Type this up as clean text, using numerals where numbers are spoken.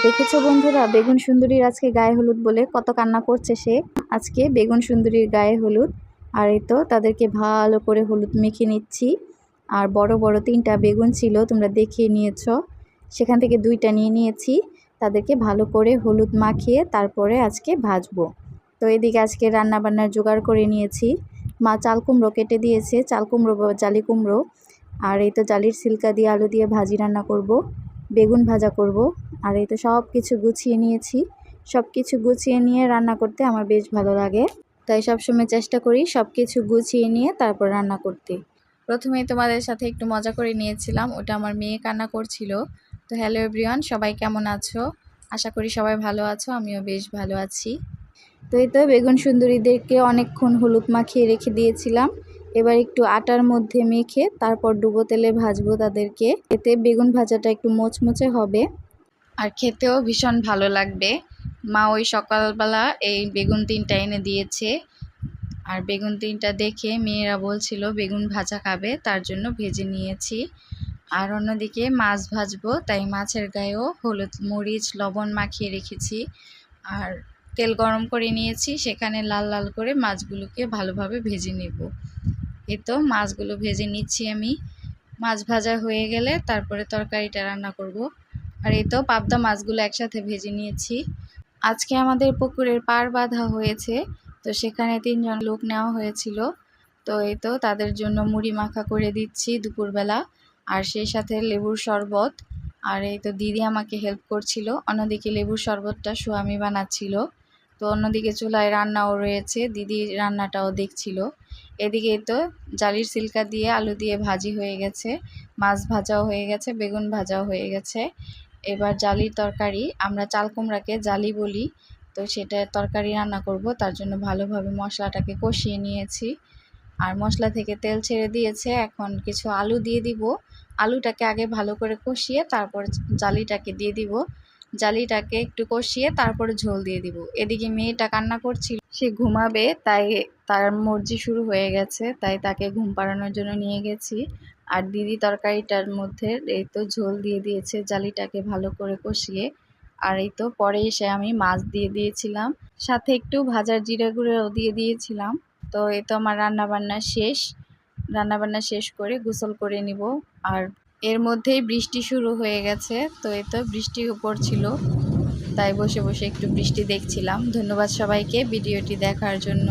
দেখেছো বন্ধুরা, বেগুন সুন্দরীর আজকে গায়ে হলুদ বলে কত কান্না করছে সে। আজকে বেগুন সুন্দরীর গায়ে হলুদ, আর এই তো তাদেরকে ভালো করে হলুদ মেখে নিচ্ছি। আর বড় বড় 3টা বেগুন ছিল, তোমরা দেখিয়ে নিয়েছো, সেখান থেকে 2টা নিয়ে নিয়েছি। তাদেরকে ভালো করে হলুদ মাখিয়ে তারপরে আজকে ভাজবো। তো এদিকে আজকে রান্না বান্নার জোগাড় করে নিয়েছি। মা চাল কুমড়ো কেটে দিয়েছে, চাল কুমড়ো বা জালি কুমড়ো। আর এই তো জালির সিলকা দিয়ে আলু দিয়ে ভাজি রান্না করব, বেগুন ভাজা করব। আর এই তো সব কিছু গুছিয়ে নিয়েছি। সব কিছু গুছিয়ে নিয়ে রান্না করতে আমার বেশ ভালো লাগে, তাই সবসময় চেষ্টা করি সব কিছু গুছিয়ে নিয়ে তারপর রান্না করতে। প্রথমেই তোমাদের সাথে একটু মজা করে নিয়েছিলাম, ওটা আমার মেয়ে কান্না করছিল। তো হ্যালো এভরিওয়ান, সবাই কেমন আছো? আশা করি সবাই ভালো আছো, আমিও বেশ ভালো আছি। তো এই তো বেগুন সুন্দরীদেরকে অনেকক্ষণ হলুদ মাখিয়ে রেখে দিয়েছিলাম। এবার একটু আটার মধ্যে মেখে তারপর ডুবো তেলে ভাজবো তাদেরকে। এতে বেগুন ভাজাটা একটু মোচমোচে হবে আর খেতেও ভীষণ ভালো লাগবে। মা ওই সকালবেলা এই বেগুন 3টা এনে দিয়েছে, আর বেগুন 3টা দেখে মেয়েরা বলছিল বেগুন ভাজা খাবে, তার জন্য ভেজে নিয়েছি। আর অন্যদিকে মাছ ভাজবো, তাই মাছের গায়েও হলুদ মরিচ লবণ মাখিয়ে রেখেছি। আর তেল গরম করে নিয়েছি, সেখানে লাল লাল করে মাছগুলোকে ভালোভাবে ভেজে নেব। এই তো মাছগুলো ভেজে নিচ্ছি আমি। মাছ ভাজা হয়ে গেলে তারপরে তরকারিটা রান্না করব। আর এই তো পাবদা মাছগুলো একসাথে ভেজে নিয়েছি। আজকে আমাদের পুকুরের পাড় বাঁধা হয়েছে, তো সেখানে 3জন লোক নেওয়া হয়েছিল। তো এই তো তাদের জন্য মুড়ি মাখা করে দিচ্ছি দুপুরবেলা, আর সেই সাথে লেবুর শরবত। আর এই তো দিদি আমাকে হেল্প করছিল, অন্যদিকে লেবুর শরবতটা স্বামী বানাচ্ছিল। তো অন্যদিকে চুলায় রান্নাও রয়েছে, দিদি রান্নাটাও দেখছিল। এদিকে তো জালির সিলকা দিয়ে আলু দিয়ে ভাজি হয়ে গেছে, মাছ ভাজাও হয়ে গেছে, বেগুন ভাজাও হয়ে গেছে। এবার জালির তরকারি, আমরা চাল কুমড়াকে জালি বলি, তো সেটা তরকারি রান্না করব। তার জন্য ভালোভাবে মশলাটাকে কষিয়ে নিয়েছি, আর মশলা থেকে তেল ছেড়ে দিয়েছে। এখন কিছু আলু দিয়ে দিব, আলুটাকে আগে ভালো করে কষিয়ে তারপর জালিটাকে দিয়ে দিব। জালিটাকে একটু কষিয়ে তারপরে ঝোল দিয়ে দিব। এদিকে মেয়েটা কান্না করছিল, সে ঘুমাবে, তাই তার মর্জি শুরু হয়ে গেছে, তাই তাকে ঘুম পাড়ানোর জন্য নিয়ে গেছি। আর দিদি তরকারিটার মধ্যে এই তো ঝোল দিয়ে দিয়েছে জালিটাকে ভালো করে কষিয়ে। আর এই তো পরে এসে আমি মাছ দিয়ে দিয়েছিলাম, সাথে একটু ভাজার জিরা গুঁড়োও দিয়ে দিয়েছিলাম। তো এই তো আমার রান্নাবান্না শেষ করে গোসল করে নিব। আর এর মধ্যেই বৃষ্টি শুরু হয়ে গেছে, তো এই তো বৃষ্টিও পড়ছিল, তাই বসে বসে একটু বৃষ্টি দেখছিলাম। ধন্যবাদ সবাইকে ভিডিওটি দেখার জন্য।